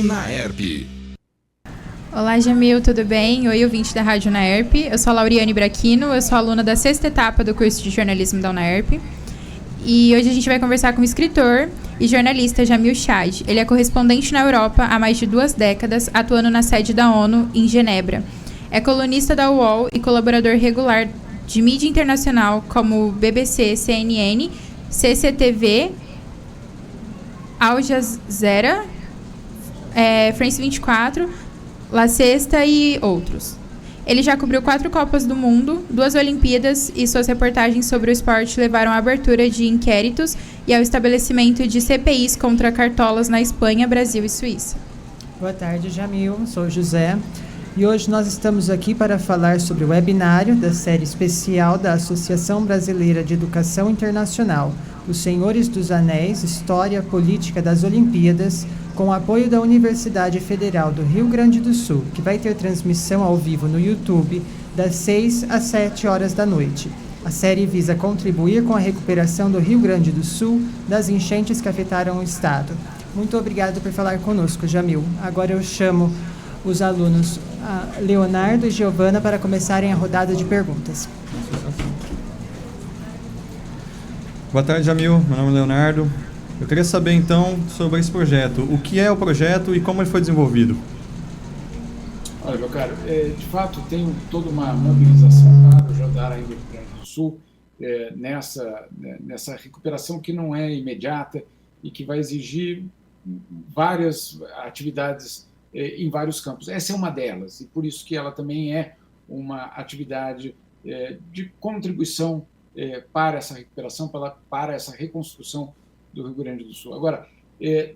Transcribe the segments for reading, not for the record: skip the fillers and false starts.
Naerp. Olá, Jamil, tudo bem? Oi, ouvinte da Rádio Naerp. Eu sou a Lauriane Braquino, eu sou aluna da 6ª etapa do curso de jornalismo da Naerp. E hoje a gente vai conversar com o escritor e jornalista Jamil Chad. Ele é correspondente na Europa há mais de 2 décadas, atuando na sede da ONU em Genebra. É colunista da UOL e colaborador regular de mídia internacional como BBC, CNN, CCTV, Al Jazeera, France 24, La Sexta e outros. Ele já cobriu 4 Copas do Mundo, 2 Olimpíadas e suas reportagens sobre o esporte levaram à abertura de inquéritos e ao estabelecimento de CPIs contra cartolas na Espanha, Brasil e Suíça. Boa tarde, Jamil. Sou o José. E hoje nós estamos aqui para falar sobre o webinário da série especial da Associação Brasileira de Educação Internacional, Os Senhores dos Anéis, História Política das Olimpíadas, com o apoio da Universidade Federal do Rio Grande do Sul, que vai ter transmissão ao vivo no YouTube das 6 às 7 horas da noite. A série visa contribuir com a recuperação do Rio Grande do Sul das enchentes que afetaram o estado. Muito obrigado por falar conosco, Jamil. Agora eu chamo os alunos Leonardo e Giovana para começarem a rodada de perguntas. Boa tarde, Jamil. Meu nome é Leonardo. Eu queria saber, então, sobre esse projeto. O que é o projeto e como ele foi desenvolvido? Olha, meu caro, de fato tem toda uma mobilização para ajudar ainda o Rio Grande do Sul nessa recuperação que não é imediata e que vai exigir várias atividades em vários campos. Essa é uma delas, e por isso que ela também é uma atividade de contribuição para essa recuperação, para essa reconstrução do Rio Grande do Sul. Agora,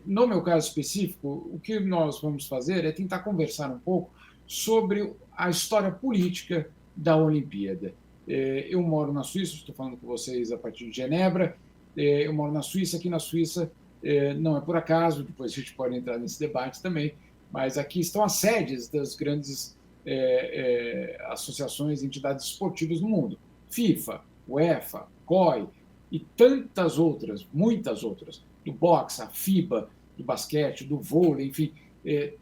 no meu caso específico, o que nós vamos fazer é tentar conversar um pouco sobre a história política da Olimpíada. Eu moro na Suíça, estou falando com vocês a partir de Genebra, eu moro na Suíça, aqui na Suíça não é por acaso, depois a gente pode entrar nesse debate também, mas aqui estão as sedes das grandes associações e entidades esportivas no mundo. FIFA, UEFA, COI e tantas outras, muitas outras, do boxe, a FIBA, do basquete, do vôlei, enfim,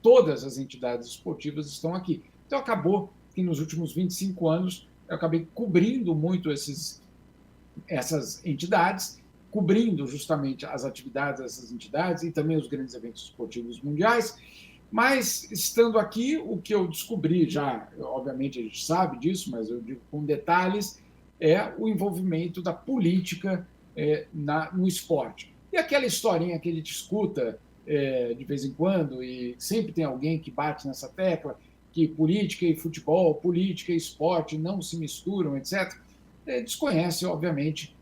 todas as entidades esportivas estão aqui. Então acabou que nos últimos 25 anos eu acabei cobrindo muito essas entidades, cobrindo justamente as atividades dessas entidades e também os grandes eventos esportivos mundiais. Mas, estando aqui, o que eu descobri já, obviamente a gente sabe disso, mas eu digo com detalhes, é o envolvimento da política no esporte. E aquela historinha que a gente escuta de vez em quando, e sempre tem alguém que bate nessa tecla, que política e futebol, política e esporte não se misturam, etc., desconhece, obviamente,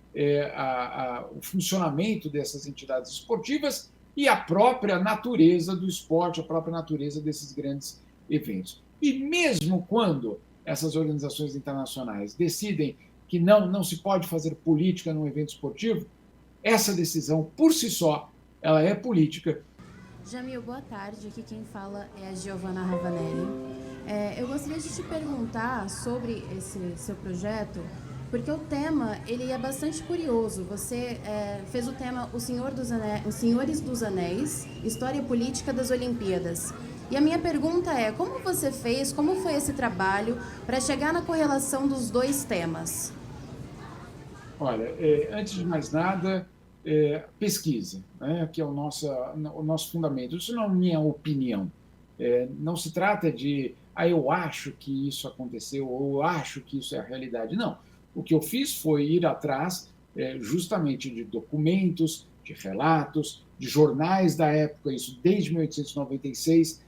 o funcionamento dessas entidades esportivas e a própria natureza do esporte, a própria natureza desses grandes eventos. E mesmo quando essas organizações internacionais decidem que não se pode fazer política num evento esportivo, essa decisão, por si só, ela é política. Jamil, boa tarde. Aqui quem fala é a Giovana Ravanelli. Eu gostaria de te perguntar sobre esse seu projeto, porque o tema ele é bastante curioso. Você fez o tema Os Senhores dos Anéis, História Política das Olimpíadas. E a minha pergunta é, como você fez, como foi esse trabalho para chegar na correlação dos 2 temas? Olha, antes de mais nada, pesquisa, né, que é o nosso fundamento. Isso não é minha opinião. Não se trata de, eu acho que isso aconteceu, ou eu acho que isso é a realidade. Não. O que eu fiz foi ir atrás justamente de documentos, de relatos, de jornais da época, isso desde 1896,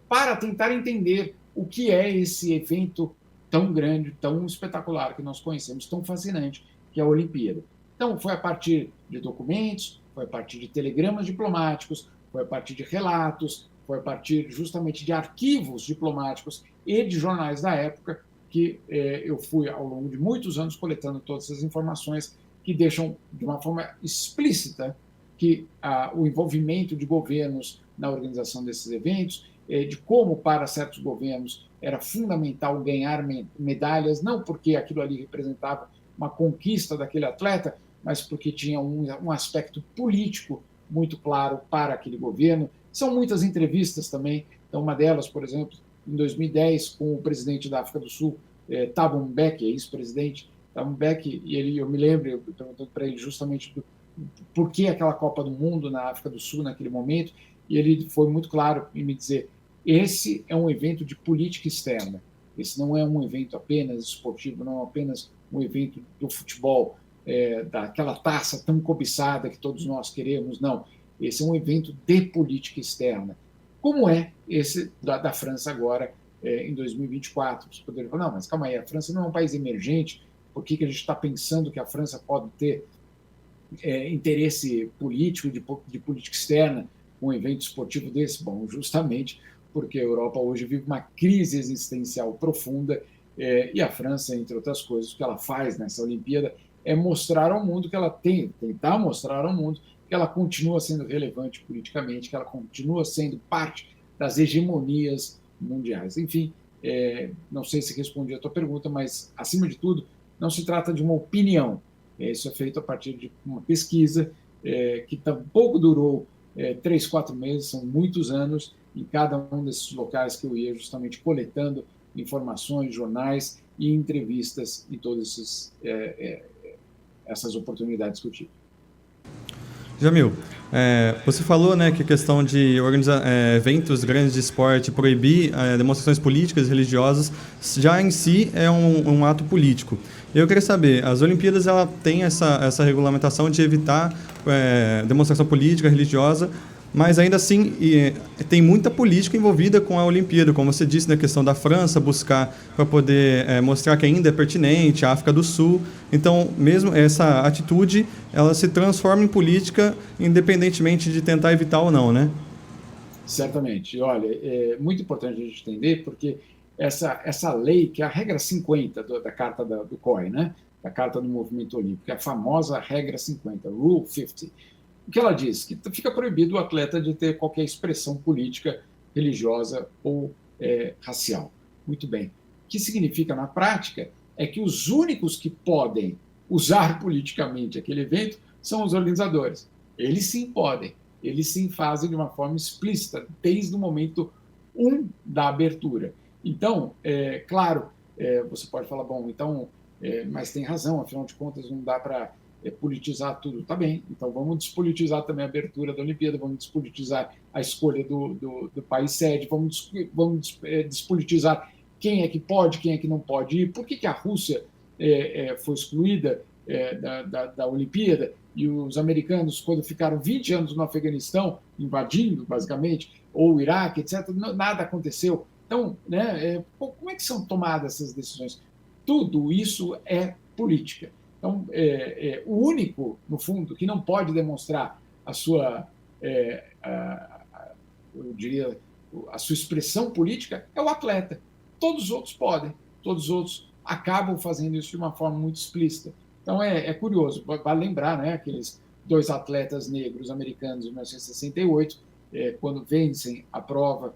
para tentar entender o que é esse evento tão grande, tão espetacular que nós conhecemos, tão fascinante, que é a Olimpíada. Então, foi a partir de documentos, foi a partir de telegramas diplomáticos, foi a partir de relatos, foi a partir justamente de arquivos diplomáticos e de jornais da época que eu fui, ao longo de muitos anos, coletando todas essas informações que deixam, de uma forma explícita, que o envolvimento de governos na organização desses eventos, de como, para certos governos, era fundamental ganhar medalhas, não porque aquilo ali representava uma conquista daquele atleta, mas porque tinha um aspecto político muito claro para aquele governo, São muitas entrevistas também. Então, uma delas, por exemplo, em 2010, com o presidente da África do Sul, Thabo Mbeki, ex-presidente Thabo Mbeki, e eu me lembro, eu perguntando para ele justamente por que aquela Copa do Mundo na África do Sul naquele momento, e ele foi muito claro em me dizer: esse é um evento de política externa, esse não é um evento apenas esportivo, não é apenas um evento do futebol, daquela taça tão cobiçada que todos nós queremos, não. Esse é um evento de política externa, como é esse da França agora, em 2024. Você poderia falar: não, mas calma aí, a França não é um país emergente, por que a gente está pensando que a França pode ter interesse político, de política externa, com um evento esportivo desse? Bom, justamente porque a Europa hoje vive uma crise existencial profunda, e a França, entre outras coisas, o que ela faz nessa Olimpíada é mostrar ao mundo que ela tentar mostrar ao mundo que ela continua sendo relevante politicamente, que ela continua sendo parte das hegemonias mundiais. Enfim, não sei se respondi a tua pergunta, mas, acima de tudo, não se trata de uma opinião. Isso é feito a partir de uma pesquisa que tampouco durou 3, 4 meses, são muitos anos, em cada um desses locais que eu ia justamente coletando informações, jornais e entrevistas em todas essas oportunidades que eu tive. Jamil, você falou, né, que a questão de organizar eventos grandes de esporte, proibir demonstrações políticas e religiosas, já em si é um ato político. Eu queria saber, as Olimpíadas ela tem essa regulamentação de evitar demonstração política, religiosa, mas ainda assim tem muita política envolvida com a Olimpíada, como você disse, na questão da França, buscar para poder mostrar que ainda é pertinente, a África do Sul. Então, mesmo essa atitude, ela se transforma em política, independentemente de tentar evitar ou não, né? Certamente. Olha, é muito importante a gente entender, porque essa lei, que é a regra 50 da Carta do COI, né? Da Carta do Movimento Olímpico, é a famosa regra 50, Rule 50. O que ela diz? Que fica proibido o atleta de ter qualquer expressão política, religiosa ou racial. Muito bem. O que significa, na prática, é que os únicos que podem usar politicamente aquele evento são os organizadores. Eles sim podem. Eles sim fazem de uma forma explícita, desde o momento 1 da abertura. Então, claro, você pode falar: bom, então, mas tem razão, afinal de contas, não dá para politizar tudo. Tá bem, então vamos despolitizar também a abertura da Olimpíada, vamos despolitizar a escolha do país sede, vamos despolitizar quem é que pode, quem é que não pode ir. Por que a Rússia foi excluída da Olimpíada, e os americanos, quando ficaram 20 anos no Afeganistão, invadindo, basicamente, ou o Iraque, etc., nada aconteceu? Então, né, como é que são tomadas essas decisões? Tudo isso é política. Então, o único, no fundo, que não pode demonstrar a sua, eu diria, a sua expressão política é o atleta. Todos os outros podem, todos os outros acabam fazendo isso de uma forma muito explícita. Então, é curioso. Vale lembrar, né, aqueles 2 atletas negros americanos em 1968, quando vencem a prova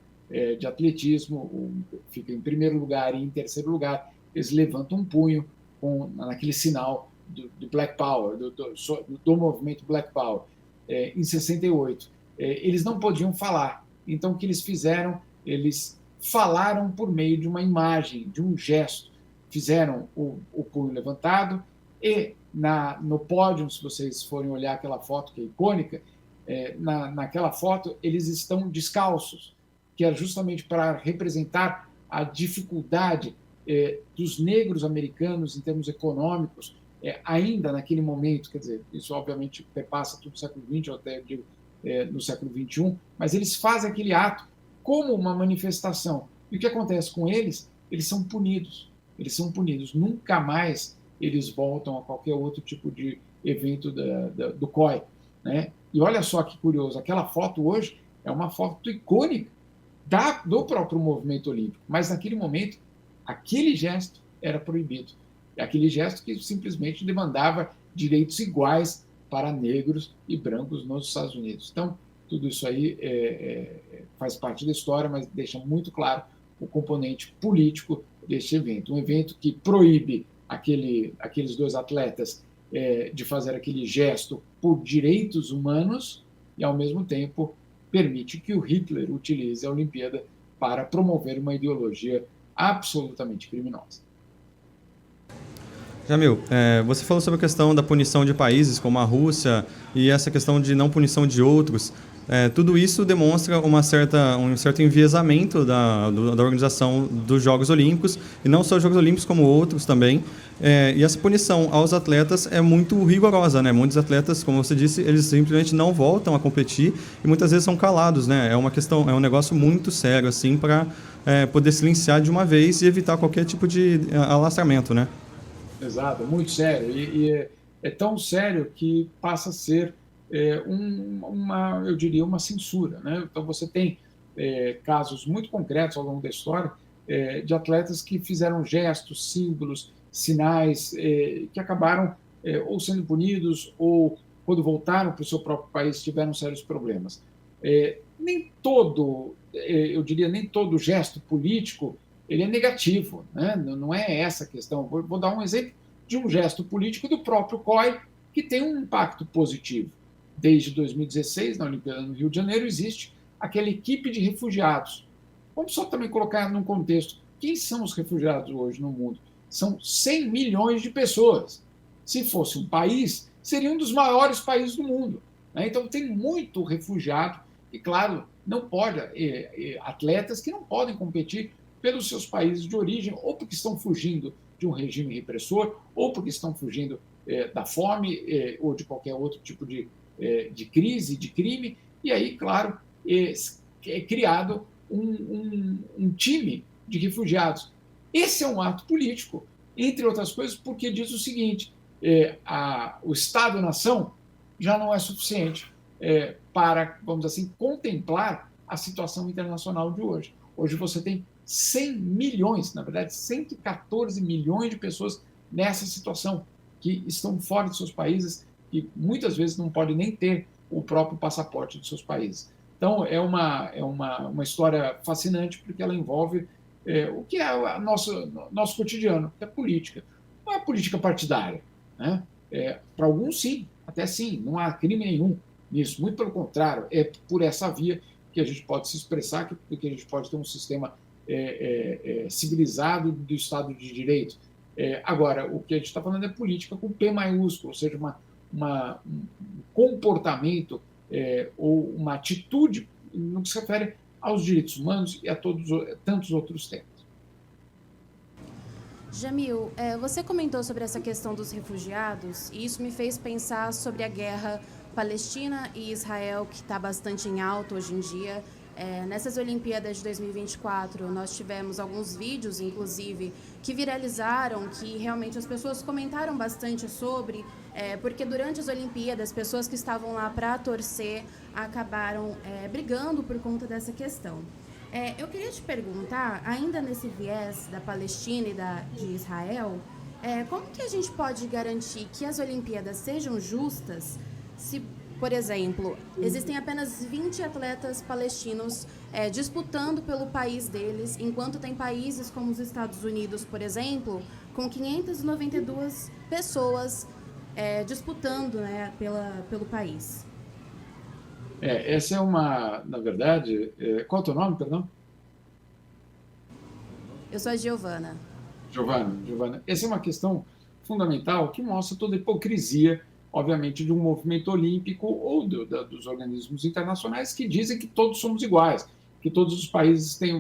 de atletismo, fica em primeiro lugar e em terceiro lugar, eles levantam um punho naquele sinal do Black Power, do movimento Black Power, em 68. Eles não podiam falar. Então, o que eles fizeram? Eles falaram por meio de uma imagem, de um gesto. Fizeram o punho levantado e no pódio, se vocês forem olhar aquela foto que é icônica, naquela foto eles estão descalços, que é justamente para representar a dificuldade dos negros americanos em termos econômicos, ainda naquele momento. Quer dizer, isso obviamente perpassa todo o século XX, ou até digo, no século XXI, mas eles fazem aquele ato como uma manifestação. E o que acontece com eles? Eles são punidos. Eles são punidos. Nunca mais eles voltam a qualquer outro tipo de evento do COI. Né? E olha só que curioso, aquela foto hoje é uma foto icônica do próprio movimento olímpico, mas naquele momento, aquele gesto era proibido. Aquele gesto que simplesmente demandava direitos iguais para negros e brancos nos Estados Unidos. Então, tudo isso aí faz parte da história, mas deixa muito claro o componente político deste evento. Um evento que proíbe aqueles 2 atletas de fazer aquele gesto por direitos humanos e, ao mesmo tempo, permite que o Hitler utilize a Olimpíada para promover uma ideologia absolutamente criminosa. Jamil, você falou sobre a questão da punição de países como a Rússia e essa questão de não punição de outros. Tudo isso demonstra um certo enviesamento da organização dos Jogos Olímpicos, e não só os Jogos Olímpicos, como outros também. E essa punição aos atletas é muito rigorosa, né? Muitos atletas, como você disse, eles simplesmente não voltam a competir e muitas vezes são calados, né? É um negócio muito sério, assim, para poder silenciar de uma vez e evitar qualquer tipo de alastramento, né? Exato, muito sério. E é tão sério que passa a ser eu diria, uma censura, né? Então, você tem casos muito concretos ao longo da história de atletas que fizeram gestos, símbolos, sinais que acabaram ou sendo punidos ou, quando voltaram para o seu próprio país, tiveram sérios problemas. Eu diria, nem todo gesto político ele é negativo, né? Não é essa a questão. Vou dar um exemplo de um gesto político do próprio COI, que tem um impacto positivo. Desde 2016, na Olimpíada no Rio de Janeiro, existe aquela equipe de refugiados. Vamos só também colocar num contexto. Quem são os refugiados hoje no mundo? São 100 milhões de pessoas. Se fosse um país, seria um dos maiores países do mundo, né? Então, tem muito refugiado e, claro, não pode atletas que não podem competir pelos seus países de origem, ou porque estão fugindo de um regime repressor, ou porque estão fugindo da fome ou de qualquer outro tipo de crise, de crime, e aí, claro, é criado um time de refugiados. Esse é um ato político, entre outras coisas, porque diz o seguinte: o Estado-nação já não é suficiente para, vamos dizer assim, contemplar a situação internacional de hoje. Hoje você tem 100 milhões, na verdade, 114 milhões de pessoas nessa situação, que estão fora de seus países e muitas vezes não podem nem ter o próprio passaporte de seus países. Então, é uma história fascinante, porque ela envolve o que é o nosso cotidiano, que é política. Não é política partidária, né? Para alguns, sim, até sim, não há crime nenhum nisso. Muito pelo contrário, é por essa via que a gente pode se expressar, que a gente pode ter um sistema civilizado do Estado de Direito. Agora, o que a gente está falando é política com P maiúsculo, ou seja, um comportamento ou uma atitude no que se refere aos direitos humanos e a tantos outros temas. Jamil, você comentou sobre essa questão dos refugiados e isso me fez pensar sobre a guerra Palestina e Israel, que está bastante em alta hoje em dia. Nessas Olimpíadas de 2024, nós tivemos alguns vídeos, inclusive, que viralizaram, que realmente as pessoas comentaram bastante sobre, porque durante as Olimpíadas, pessoas que estavam lá para torcer acabaram brigando por conta dessa questão. Eu queria te perguntar, ainda nesse viés da Palestina e de Israel, como que a gente pode garantir que as Olimpíadas sejam justas se, por exemplo, existem apenas 20 atletas palestinos disputando pelo país deles, enquanto tem países como os Estados Unidos, por exemplo, com 592 pessoas disputando, né, pelo país? Essa é na verdade, qual é o teu nome, perdão? Eu sou a Giovana. Giovana, essa é uma questão fundamental que mostra toda a hipocrisia, obviamente, de um movimento olímpico ou dos organismos internacionais que dizem que todos somos iguais, que todos os países têm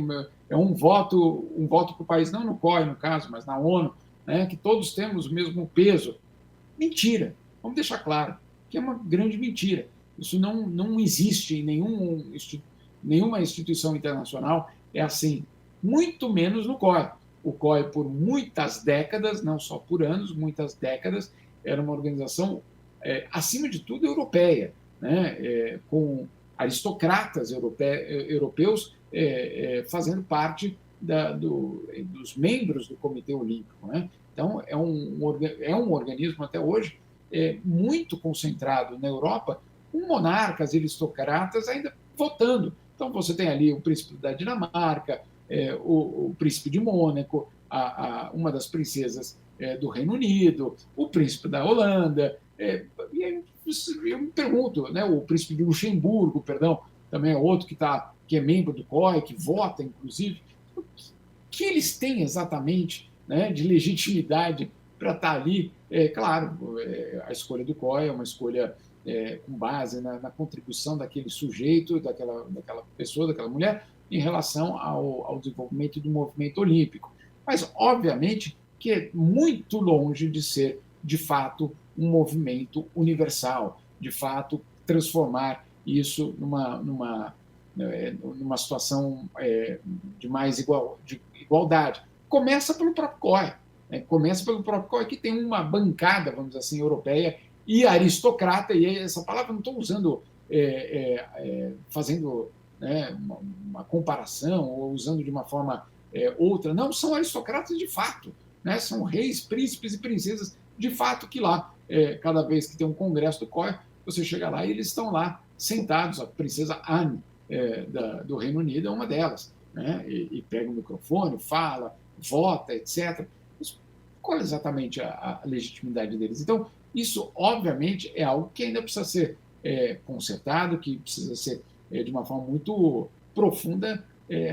um voto para o país, não no COI, no caso, mas na ONU, né, que todos temos o mesmo peso. Mentira. Vamos deixar claro que é uma grande mentira. Isso não existe em nenhuma instituição internacional. É assim, muito menos no COI. O COI, por muitas décadas, não só por anos, muitas décadas, era uma organização, acima de tudo, europeia, né? Com aristocratas europeus fazendo parte dos membros do Comitê Olímpico, né? Então, é um organismo, até hoje, muito concentrado na Europa, com monarcas e aristocratas ainda votando. Então, você tem ali o príncipe da Dinamarca, o príncipe de Mônaco, uma das princesas do Reino Unido, o príncipe da Holanda, e aí eu me pergunto, né, o príncipe de Luxemburgo, perdão, também é outro que é membro do COI, que vota, inclusive. O que eles têm exatamente, né, de legitimidade para estar ali? Claro, a escolha do COI é uma escolha com base na contribuição daquele sujeito, daquela pessoa, daquela mulher, em relação ao desenvolvimento do movimento olímpico. Mas, obviamente, que é muito longe de ser, de fato, um movimento universal, de fato, transformar isso numa situação de mais igualdade. Começa pelo próprio COI, né? Começa pelo próprio COI, que tem uma bancada, vamos dizer assim, europeia e aristocrata, e essa palavra não estou usando, fazendo, né, uma comparação ou usando de uma forma outra. Não, são aristocratas de fato, né? São reis, príncipes e princesas de fato que lá, cada vez que tem um congresso do COI, você chega lá e eles estão lá sentados. A princesa Anne do Reino Unido é uma delas, né? E pega o microfone, fala, vota, etc. Mas qual é exatamente a legitimidade deles? Então, isso, obviamente, é algo que ainda precisa ser consertado, que precisa ser, de uma forma muito profunda,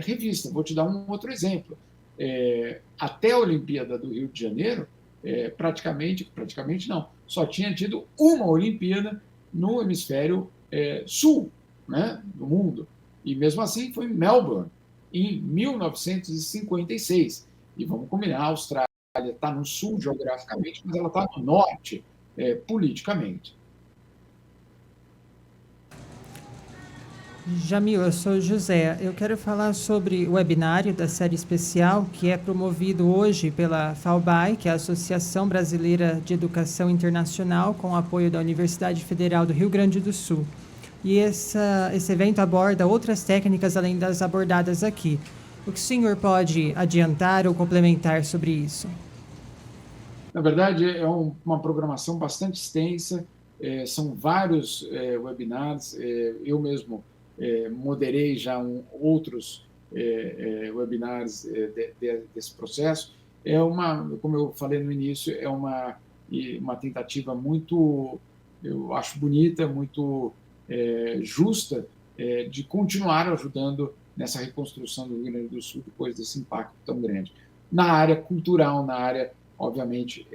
revista. Vou te dar um outro exemplo. Até a Olimpíada do Rio de Janeiro, praticamente não, só tinha tido uma Olimpíada no hemisfério sul, né, do mundo. E, mesmo assim, foi em Melbourne, em 1956. E vamos combinar, a Austrália está no sul geograficamente, mas ela está no norte politicamente. Jamil, eu sou José. Eu quero falar sobre o webinário da série especial que é promovido hoje pela FAUBAI, que é a Associação Brasileira de Educação Internacional, com o apoio da Universidade Federal do Rio Grande do Sul. E esse evento aborda outras técnicas além das abordadas aqui. O que o senhor pode adiantar ou complementar sobre isso? Na verdade, é uma programação bastante extensa, são vários webinars, eu mesmo moderei já outros webinars desse processo. Como eu falei no início, é uma tentativa muito, eu acho, bonita, muito justa, de continuar ajudando nessa reconstrução do Rio Grande do Sul depois desse impacto tão grande. Na área cultural, na área, obviamente,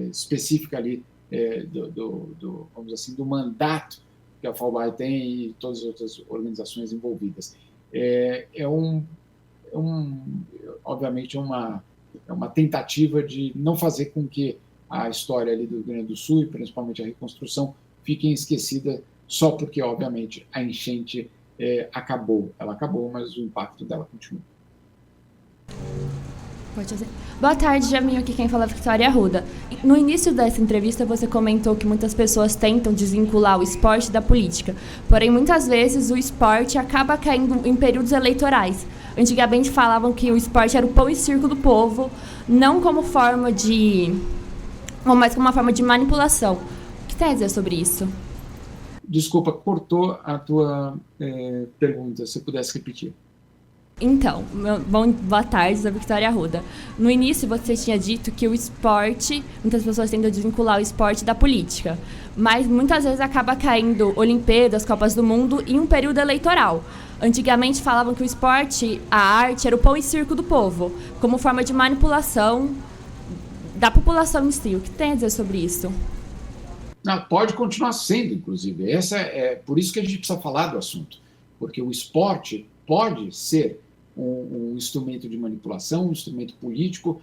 específica ali vamos dizer assim, do mandato que a FAUBAI tem e todas as outras organizações envolvidas. Obviamente, é uma tentativa de não fazer com que a história ali do Rio Grande do Sul, e principalmente a reconstrução, fiquem esquecida só porque, obviamente, a enchente acabou. Ela acabou, mas o impacto dela continua. Pode fazer. Boa tarde, Jamil, aqui quem fala é Victoria Arruda. No início dessa entrevista, você comentou que muitas pessoas tentam desvincular o esporte da política, porém, muitas vezes, o esporte acaba caindo em períodos eleitorais. Antigamente falavam que o esporte era o pão e circo do povo, não como forma mas como uma forma de manipulação. O que tem a dizer sobre isso? Desculpa, cortou a tua pergunta, se pudesse repetir. Então, boa tarde, sou a Victoria Arruda. No início, você tinha dito que o esporte, muitas pessoas tentam desvincular o esporte da política, mas muitas vezes acaba caindo Olimpíadas, Copas do Mundo em um período eleitoral. Antigamente falavam que o esporte, a arte, era o pão e circo do povo, como forma de manipulação da população em si. O que tem a dizer sobre isso? Não, pode continuar sendo, inclusive. Por isso que a gente precisa falar do assunto, porque o esporte pode ser um instrumento de manipulação, um instrumento político.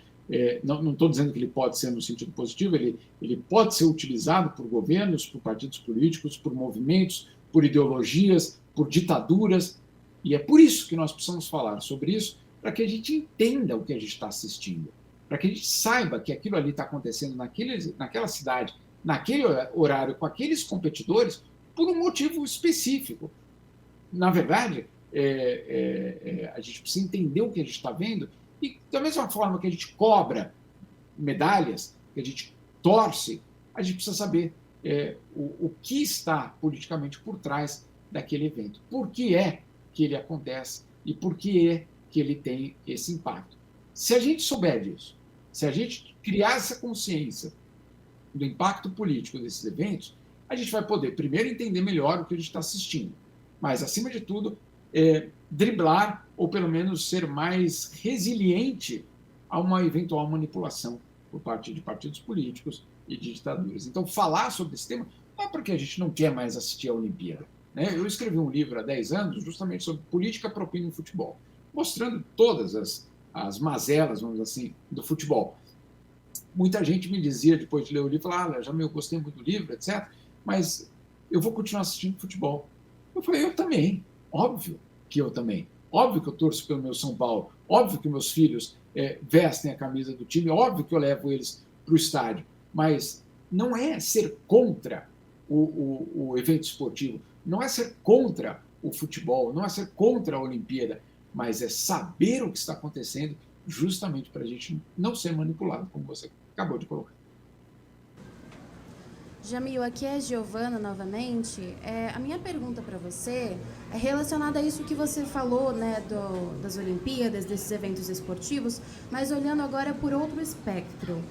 Não estou dizendo que ele pode ser no sentido positivo, ele pode ser utilizado por governos, por partidos políticos, por movimentos, por ideologias, por ditaduras, e é por isso que nós precisamos falar sobre isso, para que a gente entenda o que a gente está assistindo, para que a gente saiba que aquilo ali está acontecendo naquela cidade, naquele horário, com aqueles competidores, por um motivo específico. Na verdade, a gente precisa entender o que a gente está vendo, e da mesma forma que a gente cobra medalhas, que a gente torce, a gente precisa saber o que está politicamente por trás daquele evento. Por que é que ele acontece e por que é que ele tem esse impacto. Se a gente souber disso, se a gente criar essa consciência do impacto político desses eventos, a gente vai poder, primeiro, entender melhor o que a gente está assistindo. mas, acima de tudo, driblar ou, pelo menos, ser mais resiliente a uma eventual manipulação por parte de partidos políticos e de ditaduras. Então, falar sobre esse tema não é porque a gente não quer mais assistir à Olimpíada. Né? Eu escrevi um livro há 10 anos justamente sobre política propina no futebol, mostrando todas as mazelas, vamos dizer assim, do futebol. Muita gente me dizia, depois de ler o livro, já eu gostei muito do livro, etc., mas eu vou continuar assistindo futebol. Eu falei, eu também, óbvio que eu também. Óbvio que eu torço pelo meu São Paulo, óbvio que meus filhos vestem a camisa do time, óbvio que eu levo eles para o estádio, mas não é ser contra o evento esportivo, não é ser contra o futebol, não é ser contra a Olimpíada, mas é saber o que está acontecendo justamente para a gente não ser manipulado, como você acabou de colocar. Jamil, aqui é a Giovana novamente. A minha pergunta para você é relacionada a isso que você falou, né, das Olimpíadas, desses eventos esportivos, mas olhando agora por outro espectro.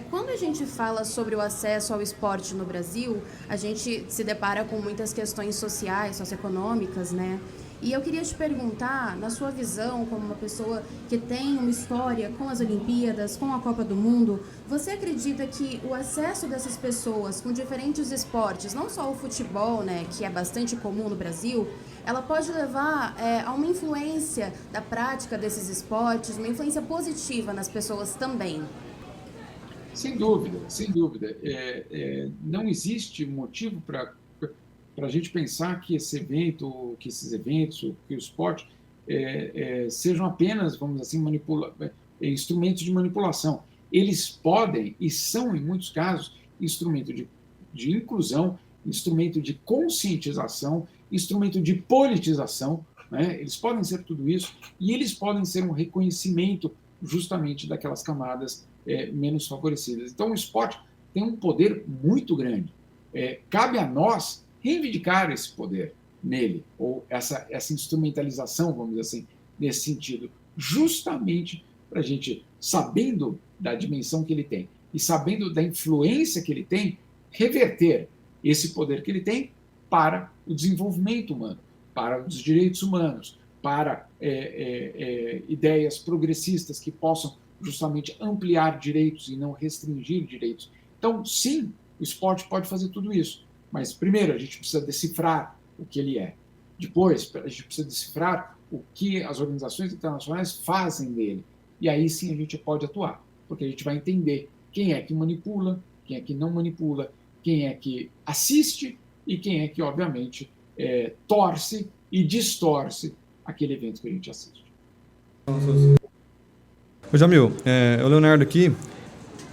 Quando a gente fala sobre o acesso ao esporte no Brasil, a gente se depara com muitas questões sociais, socioeconômicas, né? E eu queria te perguntar, na sua visão, como uma pessoa que tem uma história com as Olimpíadas, com a Copa do Mundo, você acredita que o acesso dessas pessoas com diferentes esportes, não só o futebol, né, que é bastante comum no Brasil, ela pode levar a uma influência da prática desses esportes, uma influência positiva nas pessoas também? Sem dúvida, sem dúvida. Não existe motivo para a gente pensar que esse evento, que esses eventos, que o esporte sejam apenas, vamos dizer assim, instrumentos de manipulação. Eles podem, e são em muitos casos, instrumento de inclusão, instrumento de conscientização, instrumento de politização, né? Eles podem ser tudo isso, e eles podem ser um reconhecimento justamente daquelas camadas menos favorecidas. Então, o esporte tem um poder muito grande. Cabe a nós reivindicar esse poder nele, ou essa instrumentalização, vamos dizer assim, nesse sentido, justamente para a gente, sabendo da dimensão que ele tem e sabendo da influência que ele tem, reverter esse poder que ele tem para o desenvolvimento humano, para os direitos humanos, para ideias progressistas que possam justamente ampliar direitos e não restringir direitos. Então, sim, o esporte pode fazer tudo isso. Mas, primeiro, a gente precisa decifrar o que ele é. Depois, a gente precisa decifrar o que as organizações internacionais fazem dele. E aí sim a gente pode atuar, porque a gente vai entender quem é que manipula, quem é que não manipula, quem é que assiste e quem é que, obviamente, torce e distorce aquele evento que a gente assiste. Ô Jamil, o Leonardo aqui.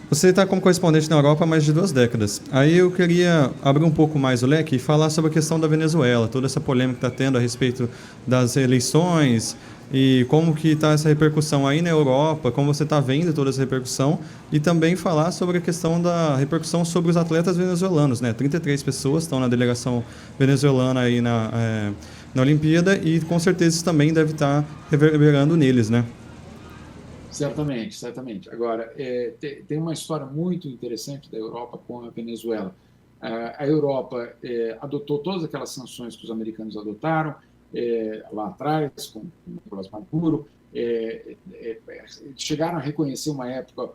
Você está como correspondente na Europa há mais de 2 décadas. Aí eu queria abrir um pouco mais o leque e falar sobre a questão da Venezuela, toda essa polêmica que está tendo a respeito das eleições e como que está essa repercussão aí na Europa, como você está vendo toda essa repercussão, e também falar sobre a questão da repercussão sobre os atletas venezuelanos, né? 33 pessoas estão na delegação venezuelana aí na Olimpíada e com certeza isso também deve estar reverberando neles, né? Certamente, certamente. Agora, tem uma história muito interessante da Europa com a Venezuela. A Europa adotou todas aquelas sanções que os americanos adotaram lá atrás, com Nicolás Maduro. Chegaram a reconhecer uma época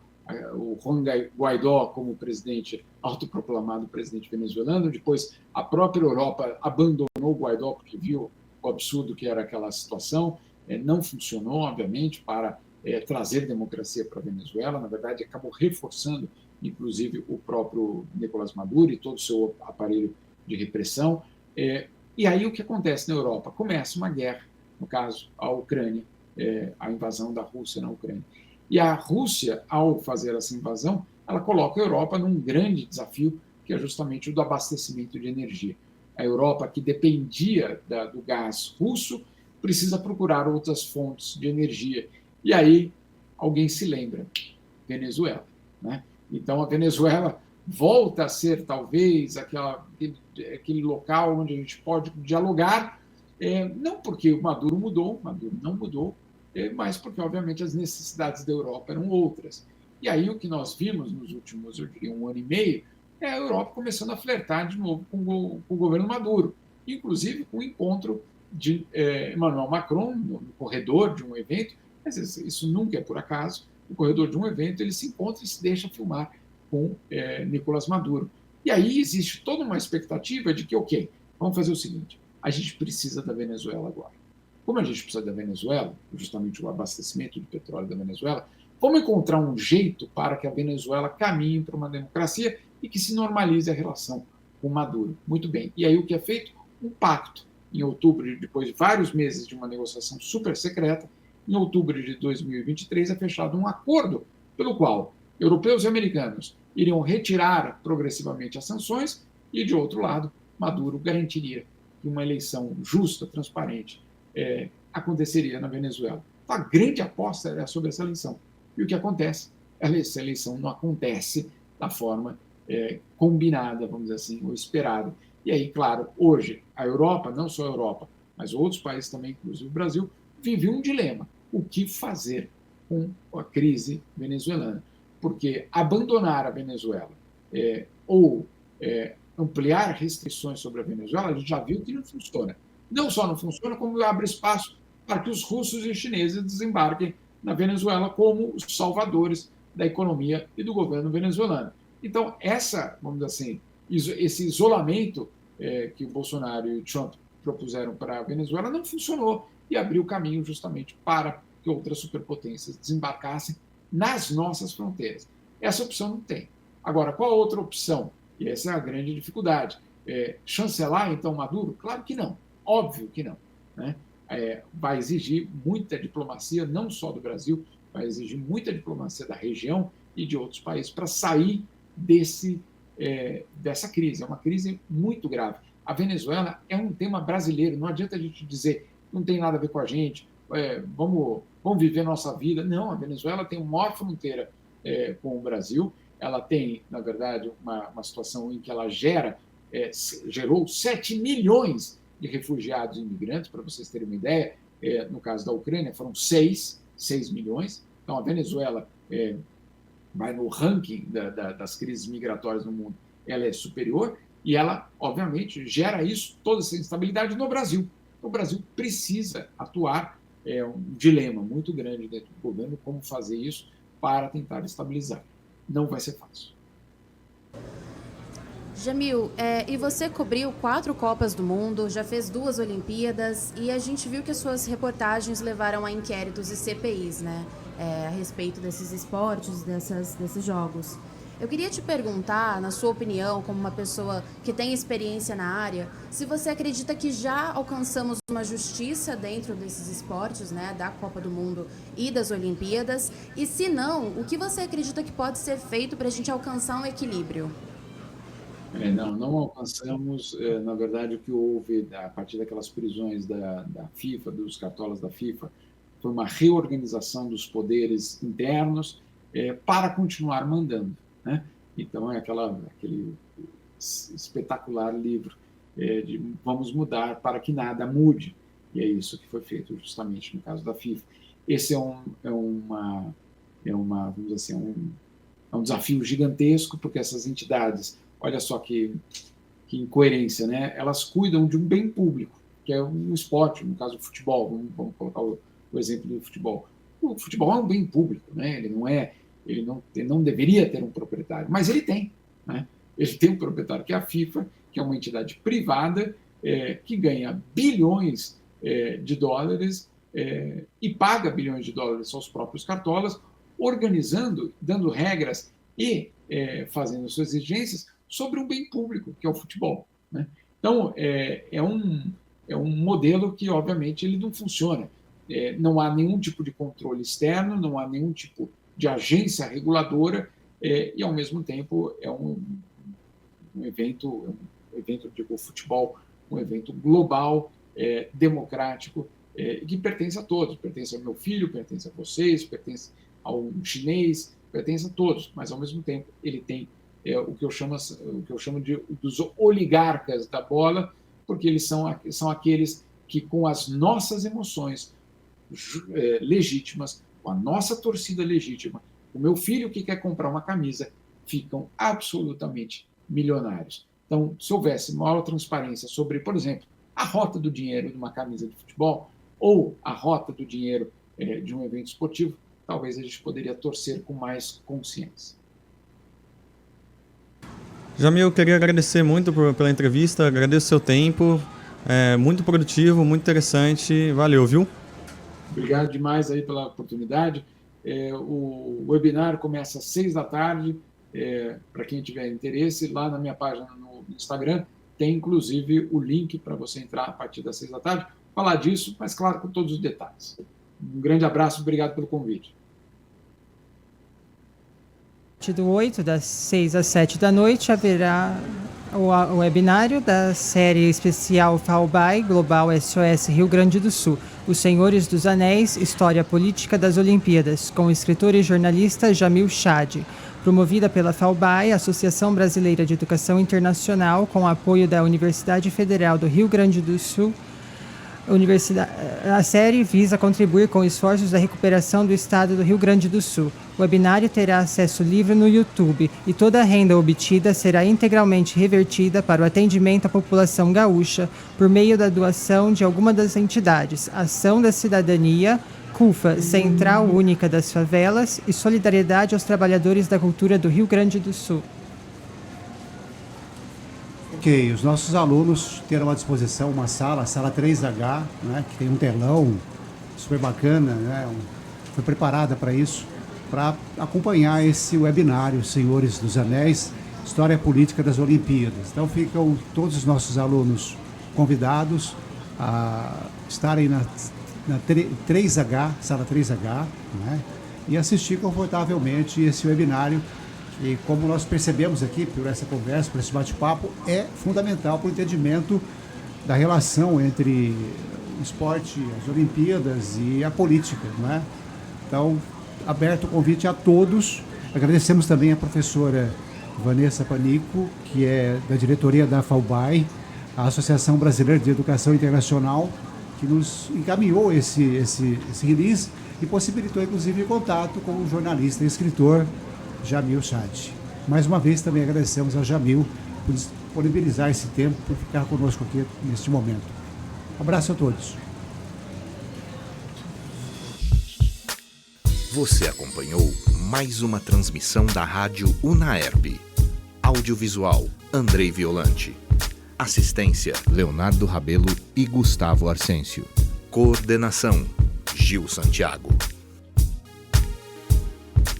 o Juan Guaidó como presidente, autoproclamado presidente venezuelano. Depois, a própria Europa abandonou o Guaidó porque viu o absurdo que era aquela situação. Não funcionou, obviamente, para trazer democracia para a Venezuela. Na verdade, acabou reforçando, inclusive, o próprio Nicolás Maduro e todo o seu aparelho de repressão. E aí o que acontece na Europa? Começa uma guerra, no caso, a Ucrânia, a invasão da Rússia na Ucrânia. E a Rússia, ao fazer essa invasão, ela coloca a Europa num grande desafio, que é justamente o do abastecimento de energia. A Europa, que dependia do gás russo, precisa procurar outras fontes de energia. E aí alguém se lembra, Venezuela, né? Então a Venezuela volta a ser talvez aquele local onde a gente pode dialogar, não porque o Maduro não mudou, mas porque obviamente as necessidades da Europa eram outras. E aí o que nós vimos nos últimos, eu diria, 1 ano e meio, é a Europa começando a flertar de novo com o governo Maduro. inclusive com o encontro de Emmanuel Macron no corredor de um evento. Mas isso nunca é por acaso. No corredor de um evento, ele se encontra e se deixa filmar com Nicolás Maduro. E aí existe toda uma expectativa de que, ok, vamos fazer o seguinte, a gente precisa da Venezuela agora. Como a gente precisa da Venezuela, justamente o abastecimento de petróleo da Venezuela, vamos encontrar um jeito para que a Venezuela caminhe para uma democracia e que se normalize a relação com Maduro. Muito bem. E aí o que é feito? Um pacto. Em outubro, depois de vários meses de uma negociação super secreta, em outubro de 2023 é fechado um acordo pelo qual europeus e americanos iriam retirar progressivamente as sanções e, de outro lado, Maduro garantiria que uma eleição justa, transparente, aconteceria na Venezuela. Então, a grande aposta era sobre essa eleição. E o que acontece? Essa eleição não acontece da forma combinada, vamos dizer assim, ou esperada. E aí, claro, hoje, a Europa, não só a Europa, mas outros países também, inclusive o Brasil, vive um dilema. O que fazer com a crise venezuelana? Porque abandonar a Venezuela ou ampliar restrições sobre a Venezuela, a gente já viu que não funciona. Não só não funciona, como abre espaço para que os russos e os chineses desembarquem na Venezuela como os salvadores da economia e do governo venezuelano. Então, vamos dizer assim, esse isolamento que o Bolsonaro e o Trump propuseram para a Venezuela não funcionou e abriu caminho justamente para que outras superpotências desembarcassem nas nossas fronteiras. Essa opção não tem. Agora, qual a outra opção? E essa é a grande dificuldade. Chancelar, então, Maduro? Claro que não. Óbvio que não. Né? Vai exigir muita diplomacia, não só do Brasil, vai exigir muita diplomacia da região e de outros países para sair dessa crise. É uma crise muito grave. A Venezuela é um tema brasileiro, não adianta a gente dizer não tem nada a ver com a gente, vamos viver nossa vida. Não, a Venezuela tem uma maior fronteira com o Brasil, ela tem, na verdade, uma situação em que ela gerou 7 milhões de refugiados e imigrantes, para vocês terem uma ideia. No caso da Ucrânia, foram 6 milhões. Então, a Venezuela vai no ranking das crises migratórias no mundo, ela é superior e ela, obviamente, gera toda essa instabilidade no Brasil. O Brasil precisa atuar, um dilema muito grande dentro do governo, como fazer isso para tentar estabilizar. Não vai ser fácil. Jamil, e você cobriu 4 Copas do Mundo, já fez 2 Olimpíadas, e a gente viu que as suas reportagens levaram a inquéritos e CPIs, né, a respeito desses esportes, desses jogos. Eu queria te perguntar, na sua opinião, como uma pessoa que tem experiência na área, se você acredita que já alcançamos uma justiça dentro desses esportes, né, da Copa do Mundo e das Olimpíadas, e se não, o que você acredita que pode ser feito para a gente alcançar um equilíbrio? Não alcançamos. Na verdade, o que houve a partir daquelas prisões da FIFA, dos cartolas da FIFA, foi uma reorganização dos poderes internos para continuar mandando. Né? Então, aquele espetacular livro de Vamos Mudar para que nada mude. E é isso que foi feito justamente no caso da FIFA. Esse é um desafio gigantesco, porque essas entidades, olha só que incoerência, né? Elas cuidam de um bem público, que é um esporte, no caso o futebol. Vamos colocar o exemplo do futebol. O futebol é um bem público, né? Ele não deveria ter um proprietário, mas ele tem. Né? Ele tem um proprietário, que é a FIFA, que é uma entidade privada que ganha bilhões de dólares e paga bilhões de dólares aos próprios cartolas, organizando, dando regras e fazendo suas exigências sobre um bem público, que é o futebol. Né? Então, é um modelo que, obviamente, ele não funciona. Não há nenhum tipo de controle externo, não há nenhum tipo de agência reguladora e, ao mesmo tempo, é um evento, digo, o futebol, um evento global, democrático, que pertence a todos. Pertence ao meu filho, pertence a vocês, pertence ao chinês, pertence a todos, mas, ao mesmo tempo, ele tem o que eu chamo dos oligarcas da bola, porque eles são aqueles que, com as nossas emoções legítimas, com a nossa torcida legítima, o meu filho que quer comprar uma camisa, ficam absolutamente milionários. Então, se houvesse maior transparência sobre, por exemplo, a rota do dinheiro de uma camisa de futebol ou a rota do dinheiro de um evento esportivo, talvez a gente poderia torcer com mais consciência. Jamil, eu queria agradecer muito pela entrevista, agradeço o seu tempo, muito produtivo, muito interessante, valeu, viu? Obrigado demais aí pela oportunidade. O webinar começa às 6h, para quem tiver interesse, lá na minha página no Instagram, tem inclusive o link para você entrar a partir das 6h, falar disso, mas claro, com todos os detalhes. Um grande abraço, obrigado pelo convite. Do 8, das 6 às 7 da noite, haverá o webinário da série especial FAUBAI Global SOS Rio Grande do Sul, Os Senhores dos Anéis, História Política das Olimpíadas, com o escritor e jornalista Jamil Chad, promovida pela FAUBAI, Associação Brasileira de Educação Internacional, com apoio da Universidade Federal do Rio Grande do Sul. A série visa contribuir com esforços da recuperação do estado do Rio Grande do Sul. O webinário terá acesso livre no YouTube e toda a renda obtida será integralmente revertida para o atendimento à população gaúcha por meio da doação de alguma das entidades: Ação da Cidadania, CUFA, Central Única das Favelas, e Solidariedade aos Trabalhadores da Cultura do Rio Grande do Sul. Ok, os nossos alunos terão à disposição uma sala, a sala 3H, né, que tem um telão super bacana, né, foi preparada para isso, para acompanhar esse webinário, Senhores dos Anéis, História Política das Olimpíadas. Então ficam todos os nossos alunos convidados a estarem na 3H, sala 3H, né, e assistir confortavelmente esse webinário. E como nós percebemos aqui, por essa conversa, por esse bate-papo, é fundamental para o entendimento da relação entre o esporte, as Olimpíadas e a política, não é? Então, aberto o convite a todos. Agradecemos também a professora Vanessa Panico, que é da diretoria da FAUBAI, a Associação Brasileira de Educação Internacional, que nos encaminhou esse release e possibilitou, inclusive, contato com o jornalista e escritor Jamil Chad. Mais uma vez também agradecemos ao Jamil por disponibilizar esse tempo, por ficar conosco aqui neste momento. Um abraço a todos. Você acompanhou mais uma transmissão da Rádio UNAERP. Audiovisual, Andrei Violante. Assistência, Leonardo Rabelo e Gustavo Arsêncio. Coordenação, Gil Santiago.